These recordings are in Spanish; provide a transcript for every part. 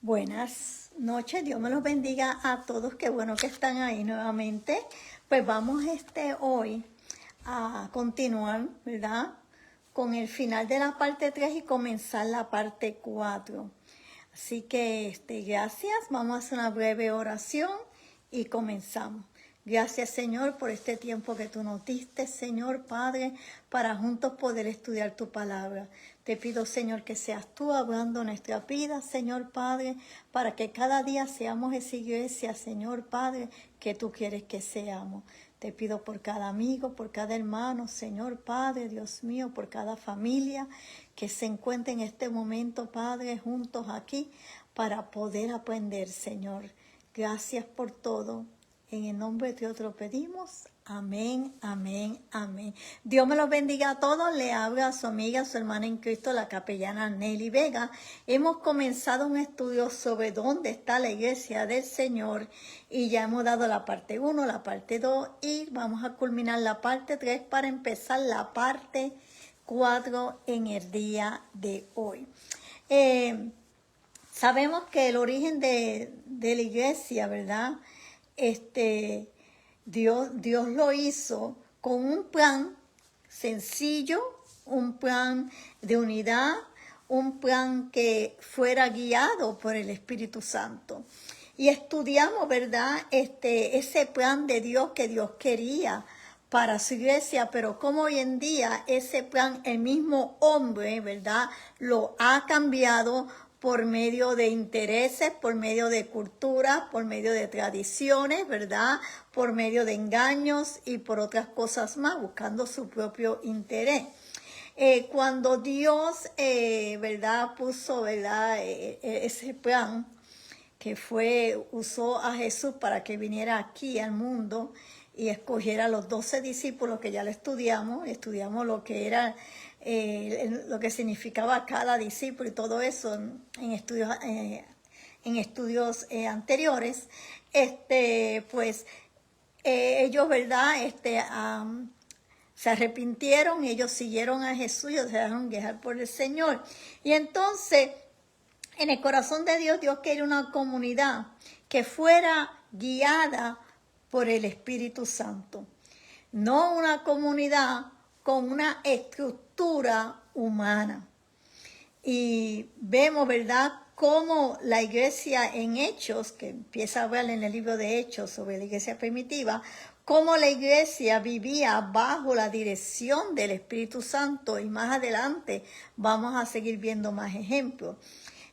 Buenas noches, Dios me los bendiga a todos, qué bueno que están ahí nuevamente. Pues vamos hoy a continuar, ¿verdad? Con el final de la parte 3 y comenzar la parte 4. Así que gracias, vamos a hacer una breve oración y comenzamos. Gracias, Señor, por este tiempo que tú nos diste, Señor Padre, para juntos poder estudiar tu palabra. Te pido, Señor, que seas tú hablando nuestra vida, Señor Padre, para que cada día seamos esa iglesia, Señor Padre, que tú quieres que seamos. Te pido por cada amigo, por cada hermano, Señor Padre, Dios mío, por cada familia que se encuentre en este momento, Padre, juntos aquí para poder aprender, Señor. Gracias por todo. En el nombre de Dios te lo pedimos. Amén, amén, amén. Dios me los bendiga a todos. Le habla a su amiga, su hermana en Cristo, la capellana Nelly Vega. Hemos comenzado un estudio sobre dónde está la iglesia del Señor y ya hemos dado la parte 1, la parte 2 y vamos a culminar la parte 3 para empezar la parte 4 en el día de hoy. Sabemos que el origen de la iglesia, ¿verdad? Dios lo hizo con un plan sencillo, un plan de unidad, un plan que fuera guiado por el Espíritu Santo. Y estudiamos, ¿verdad? Ese plan de Dios que Dios quería para su iglesia, pero como hoy en día ese plan, el mismo hombre, ¿verdad? Lo ha cambiado por medio de intereses, por medio de cultura, por medio de tradiciones, ¿verdad? Por medio de engaños y por otras cosas más, buscando su propio interés. Cuando Dios, ¿verdad? Puso, ¿verdad? Ese plan que usó a Jesús para que viniera aquí al mundo y escogiera a los 12 discípulos que ya lo estudiamos lo que era, lo que significaba cada discípulo y todo eso en estudios anteriores, pues ellos, ¿verdad? Se arrepintieron y ellos siguieron a Jesús y se dejaron guiar por el Señor. Y entonces, en el corazón de Dios, Dios quería una comunidad que fuera guiada por el Espíritu Santo. No una comunidad con una estructura humana. Y vemos, ¿verdad?, cómo la iglesia en Hechos, que empieza a hablar en el libro de Hechos sobre la iglesia primitiva, cómo la iglesia vivía bajo la dirección del Espíritu Santo, y más adelante vamos a seguir viendo más ejemplos.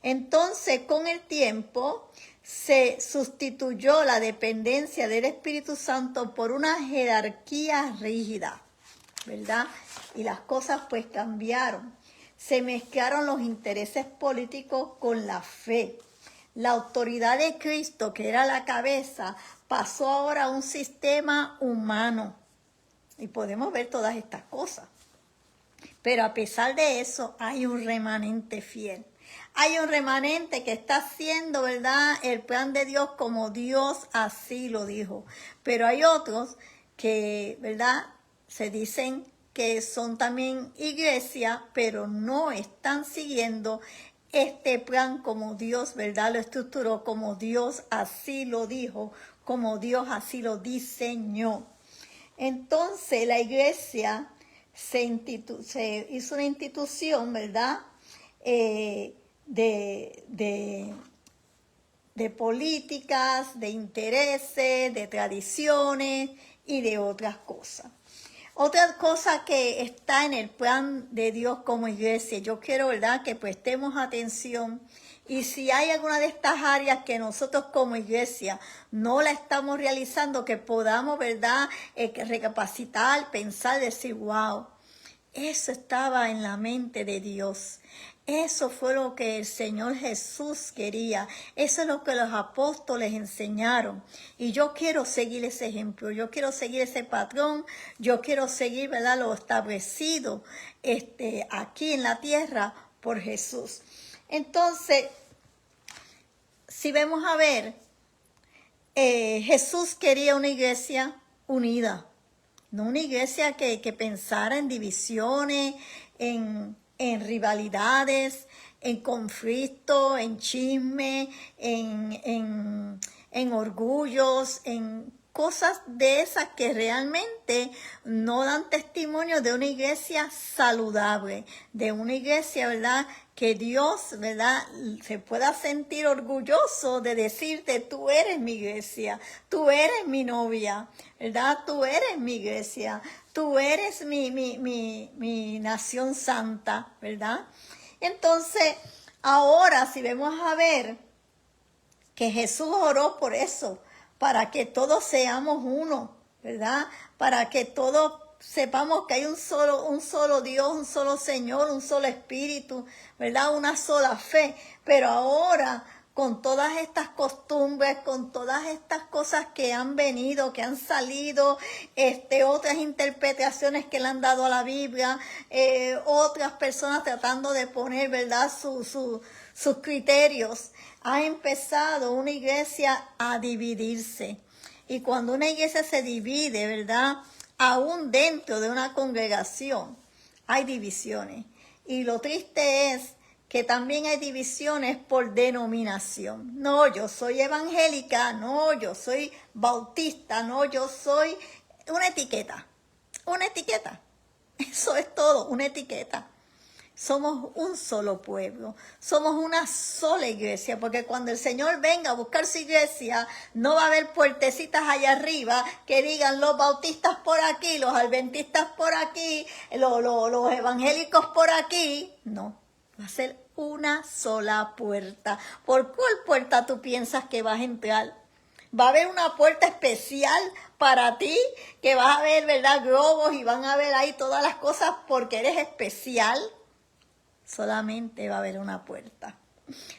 Entonces, con el tiempo, se sustituyó la dependencia del Espíritu Santo por una jerarquía rígida, ¿verdad? Y las cosas pues cambiaron. Se mezclaron los intereses políticos con la fe. La autoridad de Cristo, que era la cabeza, pasó ahora a un sistema humano. Y podemos ver todas estas cosas. Pero a pesar de eso, hay un remanente fiel. Hay un remanente que está haciendo, ¿verdad?, el plan de Dios como Dios así lo dijo. Pero hay otros que, ¿verdad?, se dicen que son también iglesia, pero no están siguiendo este plan como Dios, ¿verdad?, lo estructuró, como Dios así lo dijo, como Dios así lo diseñó. Entonces la iglesia se hizo una institución, ¿verdad?, de políticas, de intereses, de tradiciones y de otras cosas. Otra cosa que está en el plan de Dios como iglesia, yo quiero, ¿verdad?, que prestemos atención. Y si hay alguna de estas áreas que nosotros como iglesia no la estamos realizando, que podamos, ¿verdad?, recapacitar, pensar, decir, wow, eso estaba en la mente de Dios. Eso fue lo que el Señor Jesús quería. Eso es lo que los apóstoles enseñaron. Y yo quiero seguir ese ejemplo. Yo quiero seguir ese patrón. Yo quiero seguir, ¿verdad?, lo establecido aquí en la tierra por Jesús. Entonces, si vemos a ver, Jesús quería una iglesia unida. No una iglesia que pensara en divisiones, en rivalidades, en conflicto, en chisme, en orgullos, en cosas de esas que realmente no dan testimonio de una iglesia saludable, de una iglesia, ¿verdad?, que Dios, ¿verdad?, se pueda sentir orgulloso de decirte, tú eres mi iglesia, tú eres mi novia, ¿verdad?, tú eres mi iglesia, tú eres mi nación santa, ¿verdad? Entonces, ahora si vamos a ver que Jesús oró por eso, para que todos seamos uno, ¿verdad? Para que todos sepamos que hay un solo Dios, un solo Señor, un solo Espíritu, ¿verdad? Una sola fe. Pero ahora, con todas estas costumbres, con todas estas cosas que han venido, que han salido, otras interpretaciones que le han dado a la Biblia, otras personas tratando de poner, ¿verdad?, sus criterios, ha empezado una iglesia a dividirse. Y cuando una iglesia se divide, ¿verdad?, aún dentro de una congregación hay divisiones. Y lo triste es que también hay divisiones por denominación. No, yo soy evangélica, no, yo soy bautista, no, yo soy una etiqueta. Una etiqueta. Eso es todo, una etiqueta. Somos un solo pueblo, somos una sola iglesia, porque cuando el Señor venga a buscar su iglesia, no va a haber puertecitas allá arriba que digan los bautistas por aquí, los adventistas por aquí, los evangélicos por aquí. No, va a ser una sola puerta. ¿Por cuál puerta tú piensas que vas a entrar? Va a haber una puerta especial para ti, que vas a ver, ¿verdad?, globos y van a ver ahí todas las cosas porque eres especial. Solamente va a haber una puerta,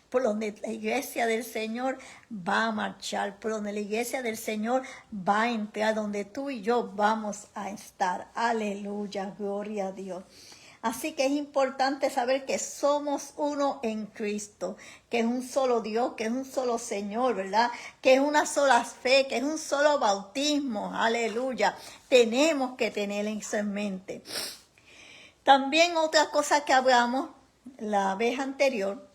por donde la iglesia del Señor va a marchar, por donde la iglesia del Señor va a entrar, donde tú y yo vamos a estar. Aleluya, gloria a Dios. Así que es importante saber que somos uno en Cristo, que es un solo Dios, que es un solo Señor, ¿verdad? Que es una sola fe, que es un solo bautismo. Aleluya. Tenemos que tener eso en mente. También otra cosa que hablamos la vez anterior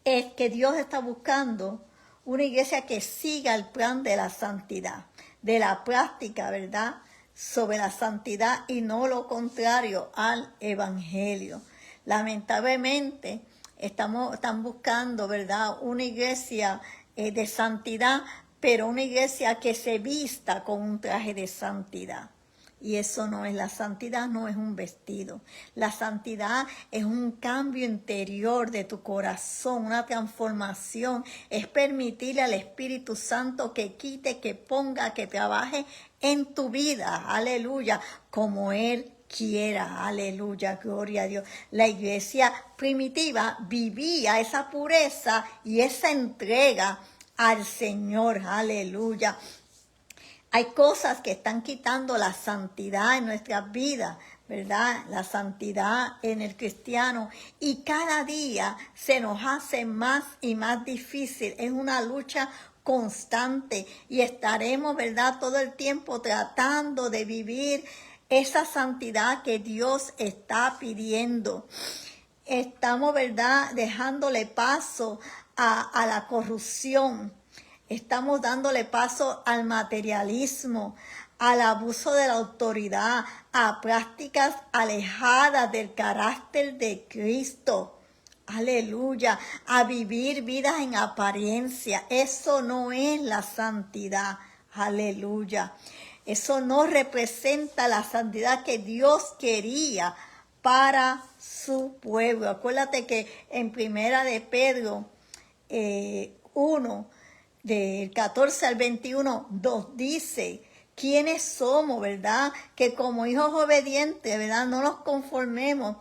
es que Dios está buscando una iglesia que siga el plan de la santidad, de la práctica, ¿verdad?, sobre la santidad y no lo contrario al evangelio. Lamentablemente están buscando, ¿verdad?, una iglesia de santidad, pero una iglesia que se vista con un traje de santidad. Y eso no es la santidad, no es un vestido. La santidad es un cambio interior de tu corazón, una transformación. Es permitirle al Espíritu Santo que quite, que ponga, que trabaje en tu vida. Aleluya, como Él quiera. Aleluya, gloria a Dios. La iglesia primitiva vivía esa pureza y esa entrega al Señor. Aleluya. Hay cosas que están quitando la santidad en nuestras vidas, ¿verdad? La santidad en el cristiano. Y cada día se nos hace más y más difícil. Es una lucha constante y estaremos, ¿verdad?, todo el tiempo tratando de vivir esa santidad que Dios está pidiendo. Estamos, ¿verdad?, dejándole paso a la corrupción. Estamos dándole paso al materialismo, al abuso de la autoridad, a prácticas alejadas del carácter de Cristo. Aleluya, a vivir vidas en apariencia. Eso no es la santidad. Aleluya. Eso no representa la santidad que Dios quería para su pueblo. Acuérdate que en Primera de Pedro 1, del 14 al 21, nos dice quiénes somos, ¿verdad? Que como hijos obedientes, ¿verdad?, no nos conformemos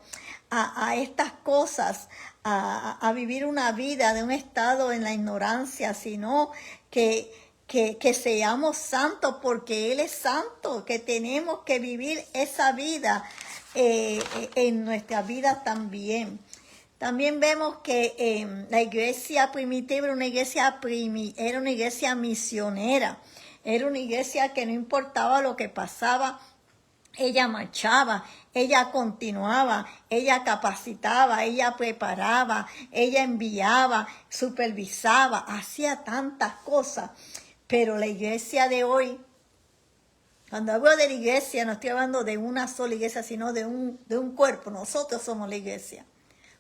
a estas cosas, a vivir una vida de un estado en la ignorancia, sino que seamos santos porque Él es santo, que tenemos que vivir esa vida en nuestra vida también. También vemos que la iglesia primitiva era una iglesia misionera, era una iglesia que no importaba lo que pasaba, ella marchaba, ella continuaba, ella capacitaba, ella preparaba, ella enviaba, supervisaba, hacía tantas cosas. Pero la iglesia de hoy, cuando hablo de la iglesia, no estoy hablando de una sola iglesia, sino de un cuerpo. Nosotros somos la iglesia.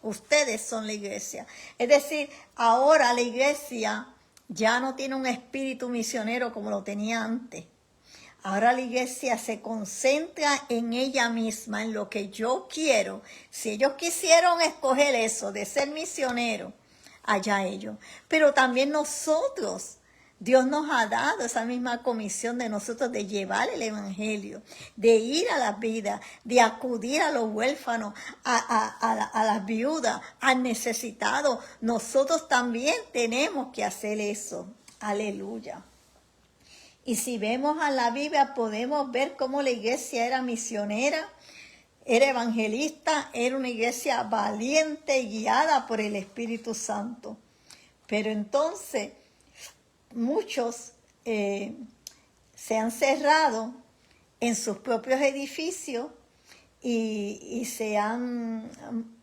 Ustedes son la iglesia. Es decir, ahora la iglesia ya no tiene un espíritu misionero como lo tenía antes. Ahora la iglesia se concentra en ella misma, en lo que yo quiero. Si ellos quisieron escoger eso, de ser misionero, allá ellos. Pero también nosotros, Dios nos ha dado esa misma comisión de nosotros de llevar el evangelio, de ir a las vidas, de acudir a los huérfanos, a las viudas, al necesitado. Nosotros también tenemos que hacer eso. Aleluya. Y si vemos a la Biblia, podemos ver cómo la iglesia era misionera, era evangelista, era una iglesia valiente y guiada por el Espíritu Santo. Pero entonces, muchos se han cerrado en sus propios edificios y se han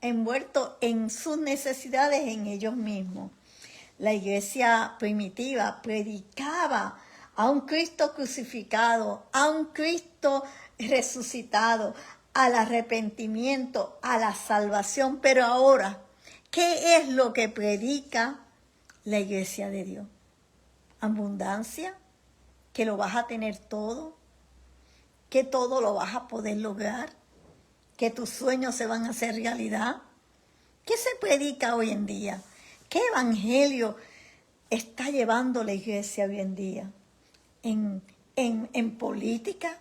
envuelto en sus necesidades en ellos mismos. La iglesia primitiva predicaba a un Cristo crucificado, a un Cristo resucitado, al arrepentimiento, a la salvación. Pero ahora, ¿qué es lo que predica la iglesia de Dios? Abundancia, que lo vas a tener todo, que todo lo vas a poder lograr, que tus sueños se van a hacer realidad. ¿Qué se predica hoy en día? ¿Qué evangelio está llevando la iglesia hoy en día? En política,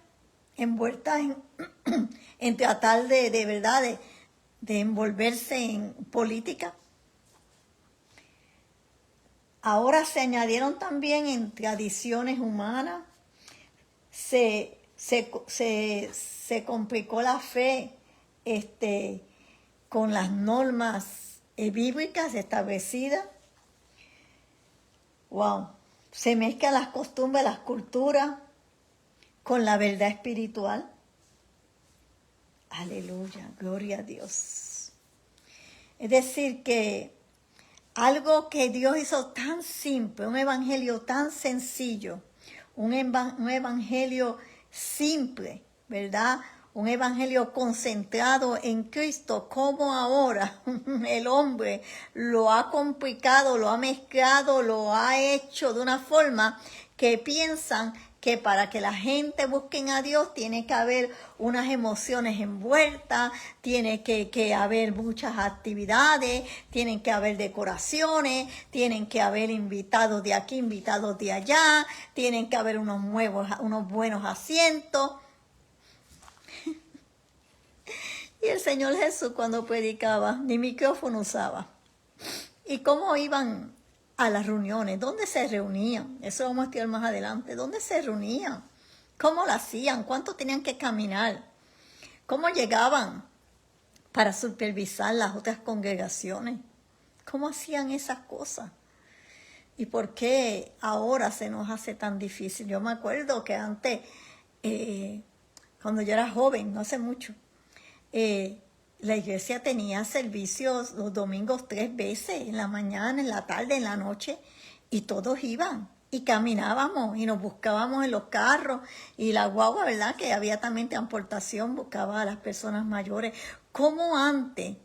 envuelta en tratar de verdad de envolverse en política. Ahora se añadieron también en tradiciones humanas, se complicó la fe con las normas bíblicas establecidas. Wow. Se mezclan las costumbres, las culturas con la verdad espiritual. Aleluya, gloria a Dios. Es decir, que algo que Dios hizo tan simple, un evangelio tan sencillo, un evangelio simple, ¿verdad? Un evangelio concentrado en Cristo, como ahora el hombre lo ha complicado, lo ha mezclado, lo ha hecho de una forma que piensan que para que la gente busque a Dios tiene que haber unas emociones envueltas, tiene que haber muchas actividades, tienen que haber decoraciones, tienen que haber invitados de aquí, invitados de allá, tienen que haber unos buenos asientos. Y el Señor Jesús cuando predicaba, ni micrófono usaba. ¿Y cómo iban a las reuniones? ¿Dónde se reunían? Eso vamos a estudiar más adelante. ¿Dónde se reunían? ¿Cómo lo hacían? ¿Cuánto tenían que caminar? ¿Cómo llegaban para supervisar las otras congregaciones? ¿Cómo hacían esas cosas? ¿Y por qué ahora se nos hace tan difícil? Yo me acuerdo que antes, cuando yo era joven, no hace mucho, la iglesia tenía servicios los domingos 3 veces, en la mañana, en la tarde, en la noche, y todos iban y caminábamos y nos buscábamos en los carros y la guagua, ¿verdad? Que había también transportación, buscaba a las personas mayores. Como antes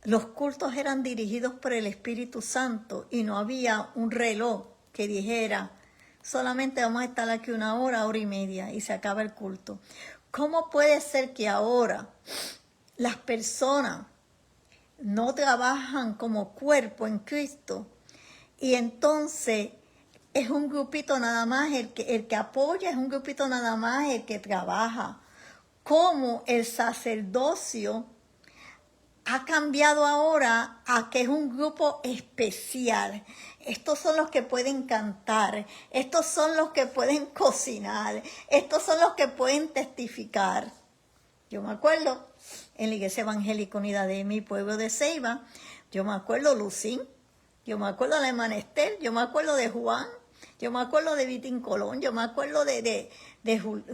los cultos eran dirigidos por el Espíritu Santo y no había un reloj que dijera, solamente vamos a estar aquí 1 hora, 1 hora y media y se acaba el culto. ¿Cómo puede ser que ahora las personas no trabajan como cuerpo en Cristo y entonces es un grupito nada más el que apoya, es un grupito nada más el que trabaja? ¿Cómo el sacerdocio ha cambiado ahora a que es un grupo especial? Estos son los que pueden cantar, estos son los que pueden cocinar, estos son los que pueden testificar. Yo me acuerdo en la Iglesia Evangélica Unida de mi pueblo de Ceiba, yo me acuerdo Lucín, yo me acuerdo de la hermana Estel, yo me acuerdo de Juan, Yo me acuerdo de Vitín Colón, yo me acuerdo de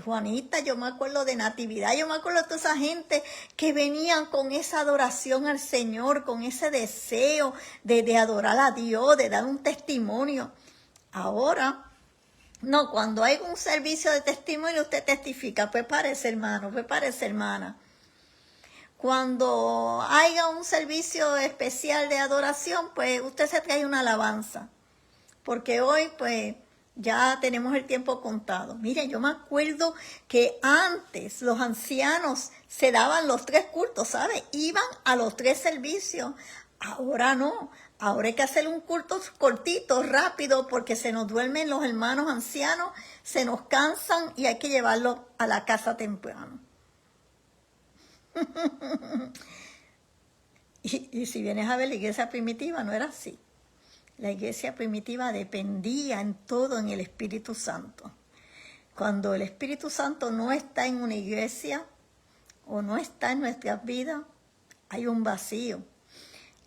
Juanita, yo me acuerdo de Natividad, yo me acuerdo de toda esa gente que venían con esa adoración al Señor, con ese deseo de adorar a Dios, de dar un testimonio. Ahora, no, cuando hay un servicio de testimonio, usted testifica, prepárese hermano, prepárese hermana. Cuando haya un servicio especial de adoración, pues usted se trae una alabanza. Porque hoy, pues, ya tenemos el tiempo contado. Miren, yo me acuerdo que antes los ancianos se daban los 3 cultos, ¿sabe? Iban a los 3 servicios. Ahora no. Ahora hay que hacer un culto cortito, rápido, porque se nos duermen los hermanos ancianos, se nos cansan y hay que llevarlos a la casa temprano. y si vienes a ver la iglesia primitiva, no era así. La iglesia primitiva dependía en todo en el Espíritu Santo. Cuando el Espíritu Santo no está en una iglesia o no está en nuestras vidas, hay un vacío.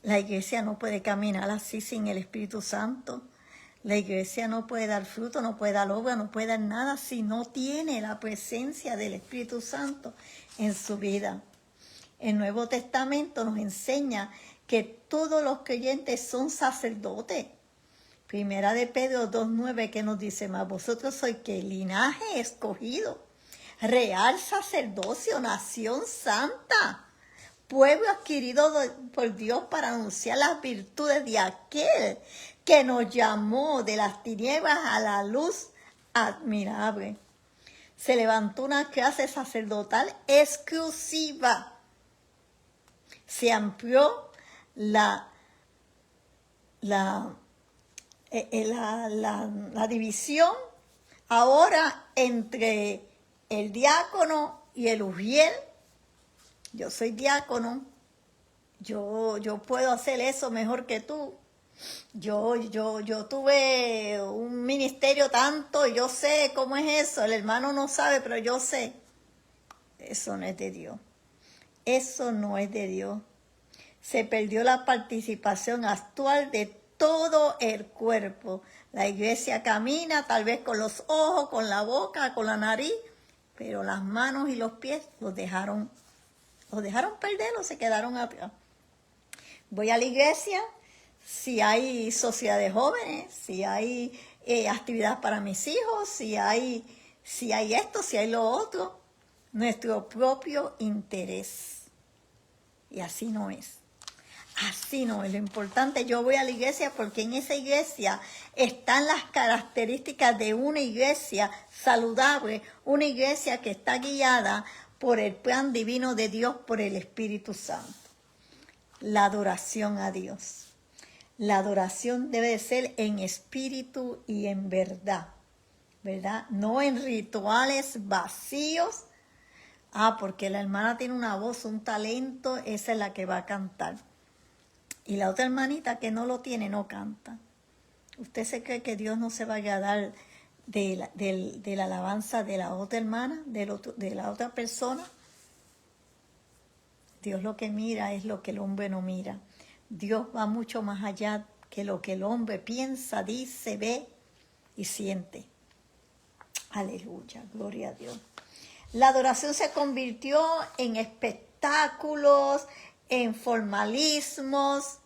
La iglesia no puede caminar así sin el Espíritu Santo. La iglesia no puede dar fruto, no puede dar obra, no puede dar nada si no tiene la presencia del Espíritu Santo en su vida. El Nuevo Testamento nos enseña que todos los creyentes son sacerdotes. Primera de Pedro 2:9 que nos dice, mas vosotros sois que linaje escogido, real sacerdocio, nación santa, pueblo adquirido por Dios para anunciar las virtudes de aquel que nos llamó de las tinieblas a la luz admirable. Se levantó una clase sacerdotal exclusiva. Se amplió la división ahora entre el diácono y el ujier. Yo soy diácono, yo puedo hacer eso mejor que tú. Yo tuve un ministerio tanto y yo sé cómo es eso. El hermano no sabe, pero yo sé. Eso no es de Dios. Eso no es de Dios. Se perdió la participación actual de todo el cuerpo. La iglesia camina tal vez con los ojos, con la boca, con la nariz, pero las manos y los pies los dejaron perder o se quedaron atrás. Voy a la iglesia, si hay sociedad de jóvenes, si hay actividad para mis hijos, si hay esto, si hay lo otro, nuestro propio interés. Y así no es. Así no es. Lo importante, yo voy a la iglesia porque en esa iglesia están las características de una iglesia saludable, una iglesia que está guiada por el plan divino de Dios, por el Espíritu Santo. La adoración a Dios. La adoración debe de ser en espíritu y en verdad, ¿verdad? No en rituales vacíos. Porque la hermana tiene una voz, un talento, esa es la que va a cantar. Y la otra hermanita que no lo tiene, no canta. ¿Usted se cree que Dios no se vaya a dar de la alabanza de la otra hermana, de la otra persona? Dios lo que mira es lo que el hombre no mira. Dios va mucho más allá que lo que el hombre piensa, dice, ve y siente. Aleluya, gloria a Dios. La adoración se convirtió en espectáculos, en formalismos.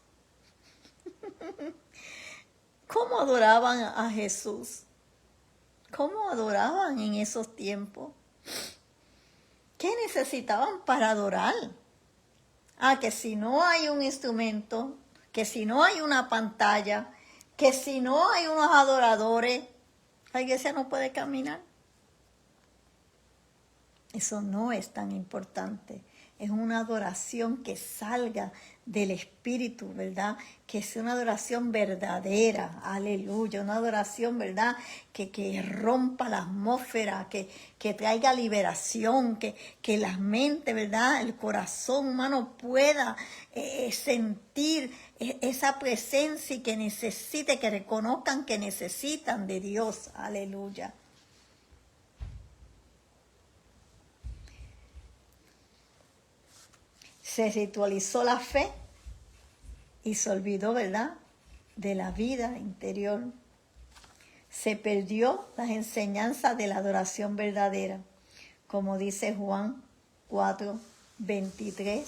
¿Cómo adoraban a Jesús? ¿Cómo adoraban en esos tiempos? ¿Qué necesitaban para adorar? Que si no hay un instrumento, que si no hay una pantalla, que si no hay unos adoradores, la iglesia no puede caminar. Eso no es tan importante. Es una adoración que salga del Espíritu, ¿verdad? Que sea una adoración verdadera, aleluya, una adoración, ¿verdad? Que rompa la atmósfera, que traiga liberación, que la mente, ¿verdad? El corazón humano pueda sentir esa presencia y que necesite, que reconozcan que necesitan de Dios, aleluya. Se ritualizó la fe y se olvidó, ¿verdad?, de la vida interior. se perdió las enseñanzas de la adoración verdadera, como dice Juan 4, 23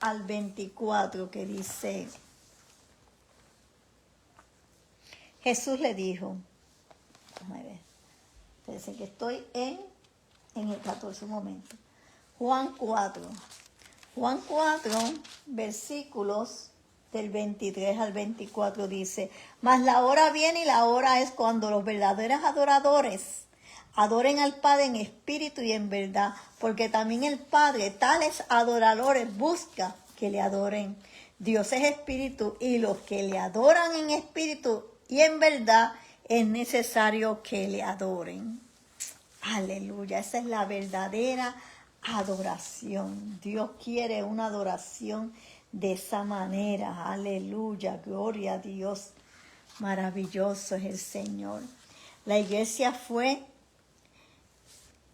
al 24, que dice: Jesús le dijo, a ver, parece que estoy en el 14 momento. Juan 4, versículos del 23 al 24 dice: Mas la hora viene y la hora es cuando los verdaderos adoradores adoren al Padre en espíritu y en verdad, porque también el Padre tales adoradores busca que le adoren. Dios es espíritu y los que le adoran en espíritu y en verdad es necesario que le adoren. Aleluya, esa es la verdadera adoración. Dios quiere una adoración de esa manera. Aleluya, gloria a Dios. Maravilloso es el Señor. La iglesia fue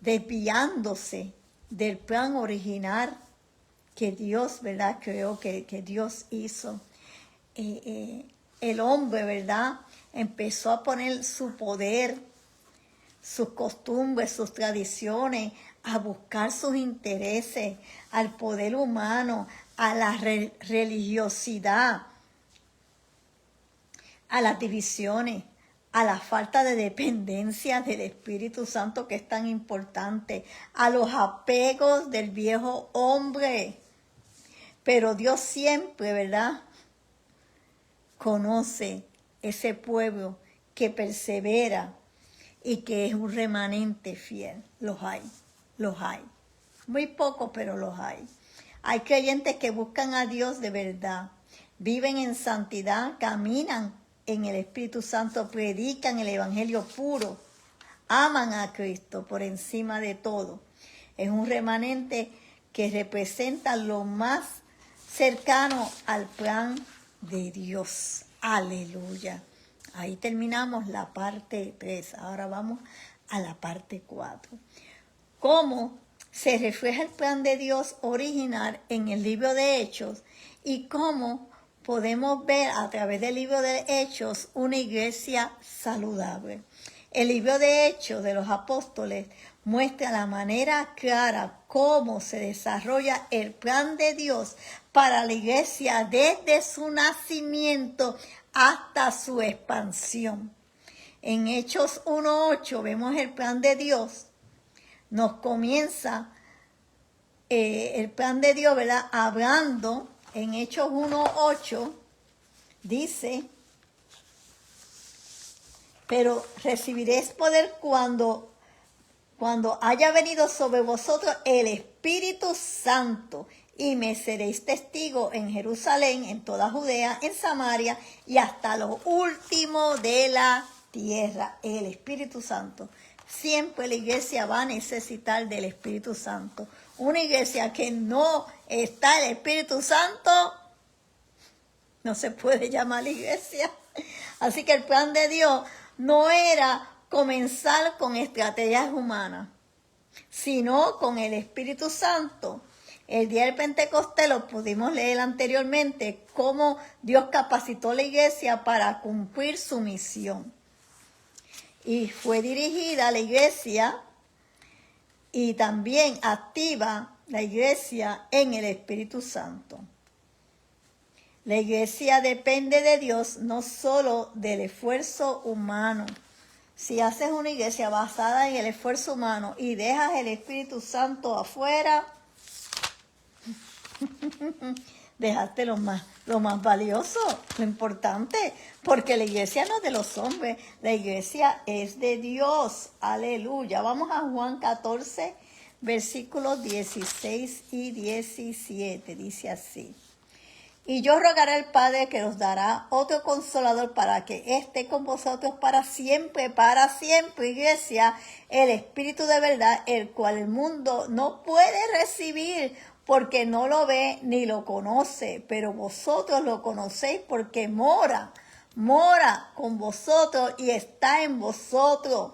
desviándose del plan original que Dios, ¿verdad?, creó, que Dios hizo. El hombre, ¿verdad?, empezó a poner su poder, sus costumbres, sus tradiciones, a buscar sus intereses, al poder humano, a la religiosidad, a las divisiones, a la falta de dependencia del Espíritu Santo, que es tan importante, a los apegos del viejo hombre. Pero Dios siempre, ¿verdad?, conoce ese pueblo que persevera y que es un remanente fiel. Los hay. Muy pocos, pero los hay. Hay creyentes que buscan a Dios de verdad, viven en santidad, caminan en el Espíritu Santo, predican el Evangelio puro, aman a Cristo por encima de todo. Es un remanente que representa lo más cercano al plan de Dios. Aleluya. Ahí terminamos la parte 3. Ahora vamos a la parte 4. ¿Cómo se refleja el plan de Dios original en el libro de Hechos y cómo podemos ver a través del libro de Hechos una iglesia saludable? El libro de Hechos de los Apóstoles muestra la manera clara cómo se desarrolla el plan de Dios para la iglesia desde su nacimiento hasta su expansión. En Hechos 1:8 vemos el plan de Dios. Nos comienza el plan de Dios, ¿verdad?, hablando en Hechos 1:8, dice: pero recibiréis poder cuando haya venido sobre vosotros el Espíritu Santo, y me seréis testigo en Jerusalén, en toda Judea, en Samaria y hasta lo último de la tierra. El Espíritu Santo. Siempre la iglesia va a necesitar del Espíritu Santo. Una iglesia que no está el Espíritu Santo no se puede llamar iglesia. Así que el plan de Dios no era comenzar con estrategias humanas, sino con el Espíritu Santo. El día del Pentecostés lo pudimos leer anteriormente, cómo Dios capacitó a la iglesia para cumplir su misión. Y fue dirigida a la iglesia y también activa la iglesia en el Espíritu Santo. La iglesia depende de Dios, no solo del esfuerzo humano. Si haces una iglesia basada en el esfuerzo humano y dejas el Espíritu Santo afuera, dejaste lo más valioso, lo importante, porque la iglesia no es de los hombres, la iglesia es de Dios. Aleluya. Vamos a Juan 14, versículos 16 y 17. Dice así: y yo rogaré al Padre que os dará otro consolador para que esté con vosotros para siempre, iglesia, el Espíritu de verdad, el cual el mundo no puede recibir porque no lo ve ni lo conoce, pero vosotros lo conocéis porque mora con vosotros y está en vosotros.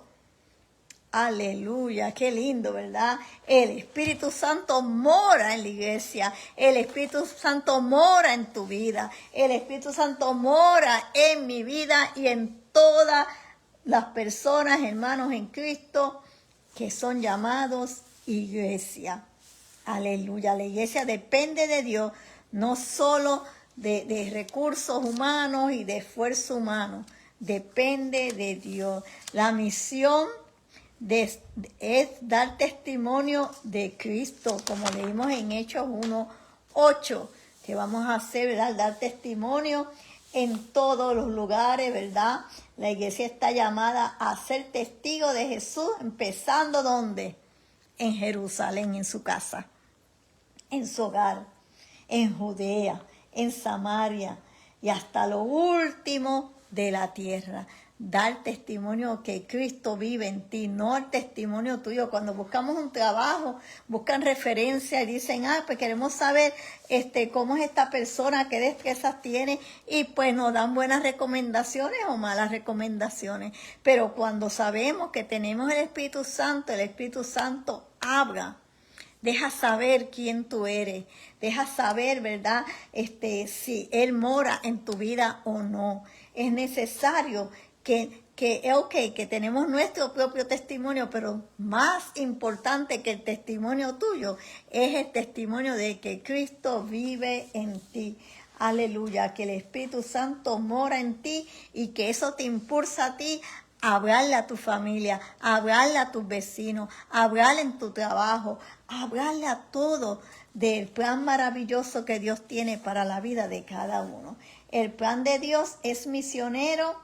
Aleluya, qué lindo, ¿verdad? El Espíritu Santo mora en la iglesia, el Espíritu Santo mora en tu vida, el Espíritu Santo mora en mi vida y en toda las personas, hermanos en Cristo, que son llamados iglesia. Aleluya. La iglesia depende de Dios, no solo de recursos humanos y de esfuerzo humano. Depende de Dios. La misión es dar testimonio de Cristo, como leímos en Hechos 1:8, que vamos a hacer, ¿verdad? Dar testimonio en todos los lugares, ¿verdad? La iglesia está llamada a ser testigo de Jesús, empezando ¿dónde? En Jerusalén, en su casa, en su hogar, en Judea, en Samaria y hasta lo último de la tierra. Dar testimonio que Cristo vive en ti, no el testimonio tuyo. Cuando buscamos un trabajo, buscan referencia y dicen, pues queremos saber cómo es esta persona, qué destrezas tiene, y pues nos dan buenas recomendaciones o malas recomendaciones. Pero cuando sabemos que tenemos el Espíritu Santo habla. Deja saber quién tú eres. Deja saber, ¿verdad? Si Él mora en tu vida o no. Es necesario que tenemos nuestro propio testimonio, pero más importante que el testimonio tuyo es el testimonio de que Cristo vive en ti. Aleluya, que el Espíritu Santo mora en ti y que eso te impulsa a ti a hablarle a tu familia, a hablarle a tus vecinos, a hablarle en tu trabajo, a hablarle a todo del plan maravilloso que Dios tiene para la vida de cada uno. El plan de Dios es misionero,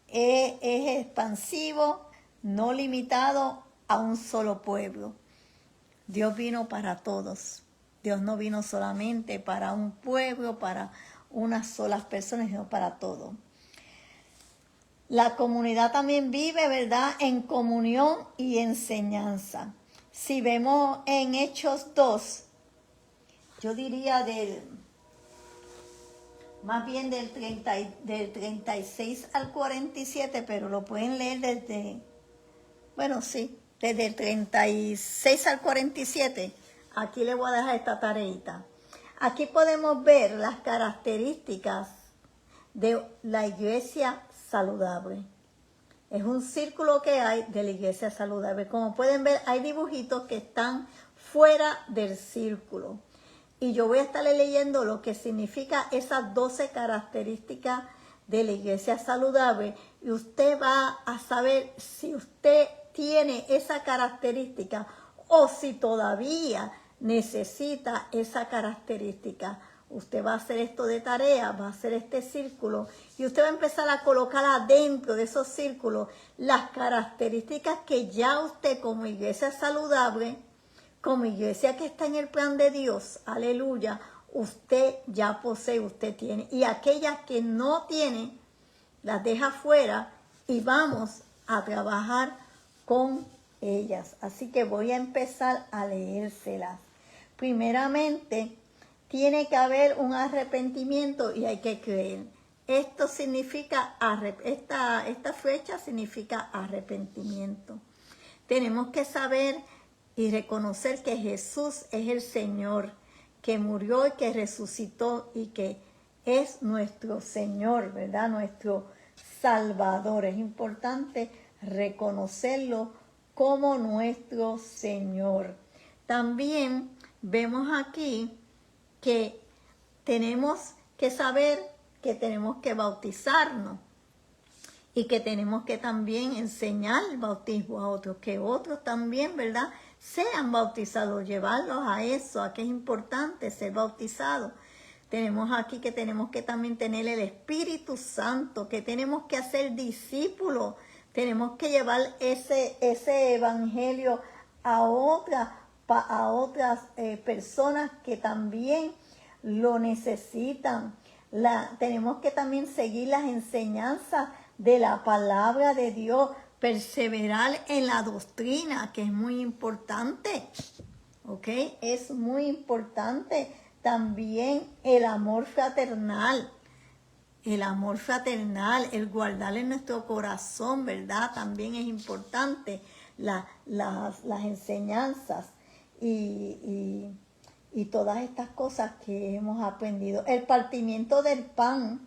es expansivo, no limitado a un solo pueblo. Dios vino para todos. Dios no vino solamente para un pueblo, para unas solas personas, sino para todos. La comunidad también vive, ¿verdad?, en comunión y enseñanza. Si vemos en Hechos 2, yo diría más bien del 36 al 47, pero lo pueden leer desde el 36 al 47. Aquí les voy a dejar esta tareita. Aquí podemos ver las características de la iglesia saludable. Es un círculo que hay de la iglesia saludable. Como pueden ver, hay dibujitos que están fuera del círculo. Y yo voy a estarle leyendo lo que significa esas 12 características de la iglesia saludable. Y usted va a saber si usted tiene esa característica o si todavía necesita esa característica. Usted va a hacer esto de tarea, va a hacer este círculo y usted va a empezar a colocar adentro de esos círculos las características que ya usted como iglesia saludable, como iglesia que está en el plan de Dios, aleluya, usted ya posee, usted tiene. Y aquellas que no tiene, las deja fuera y vamos a trabajar con ellas. Así que voy a empezar a leérselas. Primeramente, tiene que haber un arrepentimiento y hay que creer. Esto significa, esta fecha significa arrepentimiento. Tenemos que saber y reconocer que Jesús es el Señor, que murió y que resucitó y que es nuestro Señor, ¿verdad? Nuestro Salvador. Es importante reconocerlo como nuestro Señor. También vemos aquí que tenemos que saber que tenemos que bautizarnos y que tenemos que también enseñar el bautismo a otros, que otros también, ¿verdad?, sean bautizados, llevarlos a eso, a que es importante ser bautizados. Tenemos aquí que tenemos que también tener el Espíritu Santo, que tenemos que hacer discípulos, tenemos que llevar ese evangelio a otras personas que también lo necesitan. Tenemos que también seguir las enseñanzas de la palabra de Dios, perseverar en la doctrina, que es muy importante, ¿ok? Es muy importante también el amor fraternal, el guardar en nuestro corazón, ¿verdad? También es importante las enseñanzas y todas estas cosas que hemos aprendido. El partimiento del pan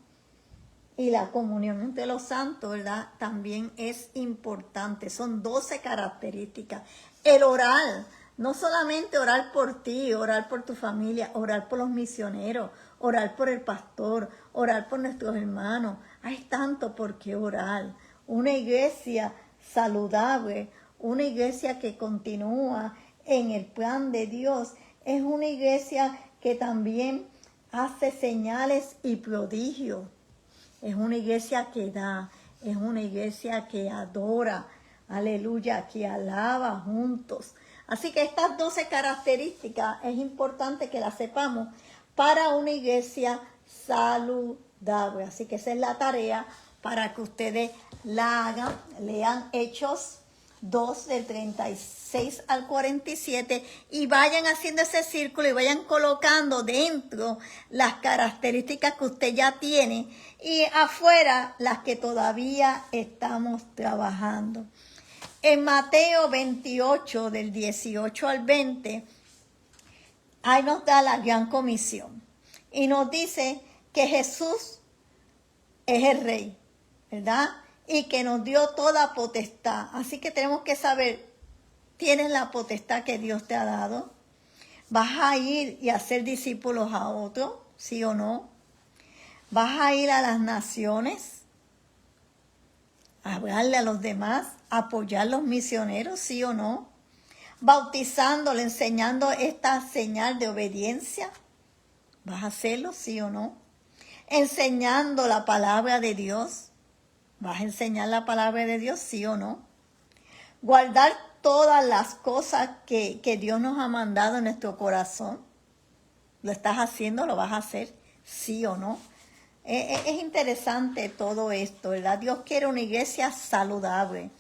y la comunión entre los santos, ¿verdad? También es importante. Son 12 características. El orar, no solamente orar por ti, orar por tu familia, orar por los misioneros, orar por el pastor, orar por nuestros hermanos. Hay tanto por qué orar. Una iglesia saludable, una iglesia que continúa en el plan de Dios, es una iglesia que también hace señales y prodigios. Es una iglesia que da, es una iglesia que adora, aleluya, que alaba juntos. Así que estas 12 características es importante que las sepamos para una iglesia saludable. Así que esa es la tarea para que ustedes la hagan, lean Hechos 2 del 36 al 47 y vayan haciendo ese círculo y vayan colocando dentro las características que usted ya tiene y afuera las que todavía estamos trabajando. En Mateo 28 del 18 al 20, ahí nos da la gran comisión y nos dice que Jesús es el rey, ¿verdad? Y que nos dio toda potestad. Así que tenemos que saber, ¿tienes la potestad que Dios te ha dado? ¿Vas a ir y hacer discípulos a otros? ¿Sí o no? ¿Vas a ir a las naciones? ¿A hablarle a los demás? ¿A apoyar a los misioneros? ¿Sí o no? ¿Bautizándole, enseñando esta señal de obediencia? ¿Vas a hacerlo? ¿Sí o no? ¿Enseñando la palabra de Dios? ¿Vas a enseñar la palabra de Dios, sí o no? Guardar todas las cosas que Dios nos ha mandado en nuestro corazón. ¿Lo estás haciendo? ¿Lo vas a hacer? ¿Sí o no? Es interesante todo esto, ¿verdad? Dios quiere una iglesia saludable,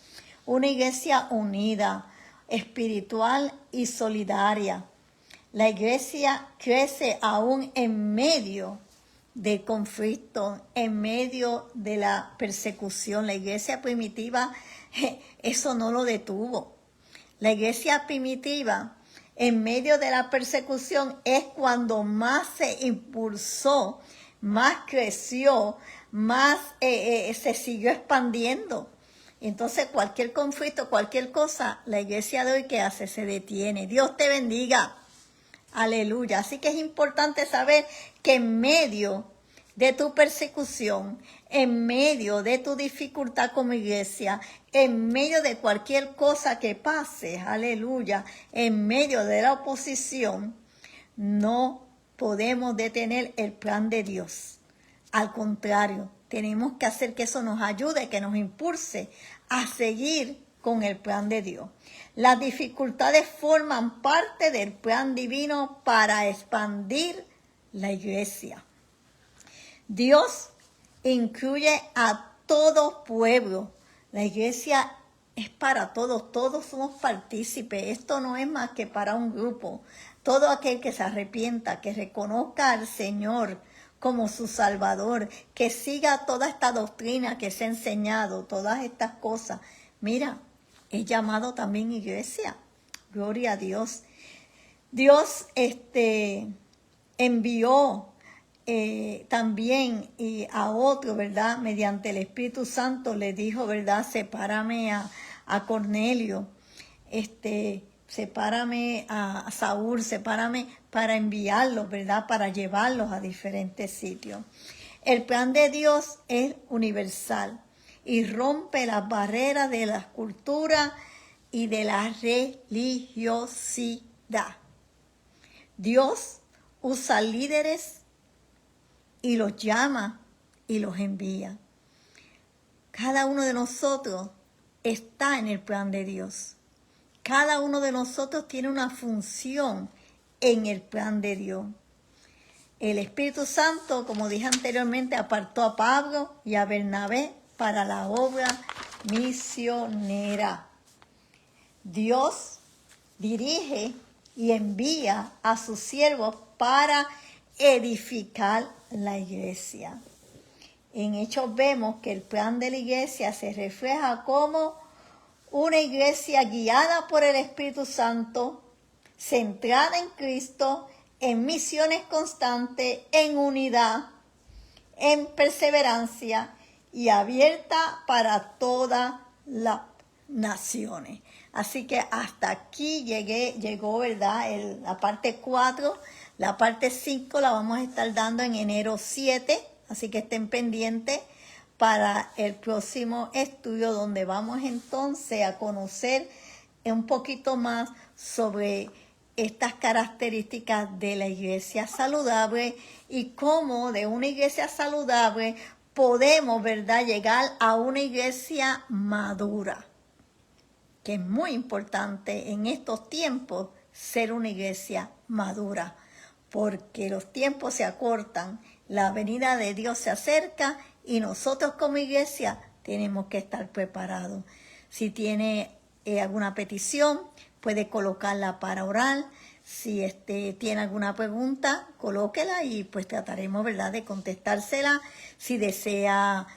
una iglesia unida, espiritual y solidaria. La iglesia crece aún en medio de conflicto, en medio de la persecución. La iglesia primitiva, eso no lo detuvo. La iglesia primitiva, en medio de la persecución, es cuando más se impulsó, más creció, más se siguió expandiendo. Entonces, cualquier conflicto, cualquier cosa, la iglesia de hoy, ¿qué hace? Se detiene. Dios te bendiga. Aleluya. Así que es importante saber que en medio de tu persecución, en medio de tu dificultad como iglesia, en medio de cualquier cosa que pase, aleluya, en medio de la oposición, no podemos detener el plan de Dios. Al contrario, tenemos que hacer que eso nos ayude, que nos impulse a seguir con el plan de Dios. Las dificultades forman parte del plan divino para expandir la iglesia. Dios incluye a todo pueblo. La iglesia es para todos, todos somos partícipes. Esto no es más que para un grupo. Todo aquel que se arrepienta, que reconozca al Señor como su Salvador, que siga toda esta doctrina que se ha enseñado, todas estas cosas. Mira, es llamado también iglesia. Gloria a Dios. Dios envió también a otro, ¿verdad? Mediante el Espíritu Santo le dijo, ¿verdad? Sepárame a Cornelio, sepárame a Saúl, sepárame para enviarlos, ¿verdad? Para llevarlos a diferentes sitios. El plan de Dios es universal y rompe las barreras de la cultura y de la religiosidad. Dios usa líderes y los llama y los envía. Cada uno de nosotros está en el plan de Dios. Cada uno de nosotros tiene una función en el plan de Dios. El Espíritu Santo, como dije anteriormente, apartó a Pablo y a Bernabé para la obra misionera. Dios dirige y envía a sus siervos para edificar la iglesia. En Hechos vemos que el plan de la iglesia se refleja como una iglesia guiada por el Espíritu Santo, centrada en Cristo, en misiones constantes, en unidad, en perseverancia y abierta para todas las naciones. Así que hasta aquí llegó, ¿verdad? La parte 4. La parte 5 la vamos a estar dando en enero 7. Así que estén pendientes para el próximo estudio, donde vamos entonces a conocer un poquito más sobre estas características de la iglesia saludable y cómo de una iglesia saludable podemos, ¿verdad?, llegar a una iglesia madura, que es muy importante en estos tiempos ser una iglesia madura, porque los tiempos se acortan, la venida de Dios se acerca y nosotros como iglesia tenemos que estar preparados. Si tiene alguna petición, puede colocarla para orar. Si tiene alguna pregunta, colóquela y pues trataremos, ¿verdad?, de contestársela. Si desea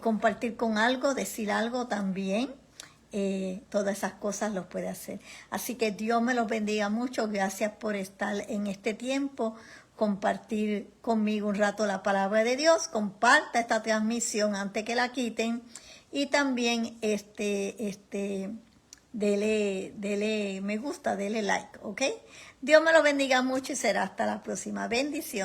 compartir con algo, decir algo también, todas esas cosas los puede hacer. Así que Dios me los bendiga mucho. Gracias por estar en este tiempo, compartir conmigo un rato la palabra de Dios. Comparta esta transmisión antes que la quiten y también dele me gusta, dele like, ¿ok? Dios me lo bendiga mucho y será hasta la próxima. Bendición.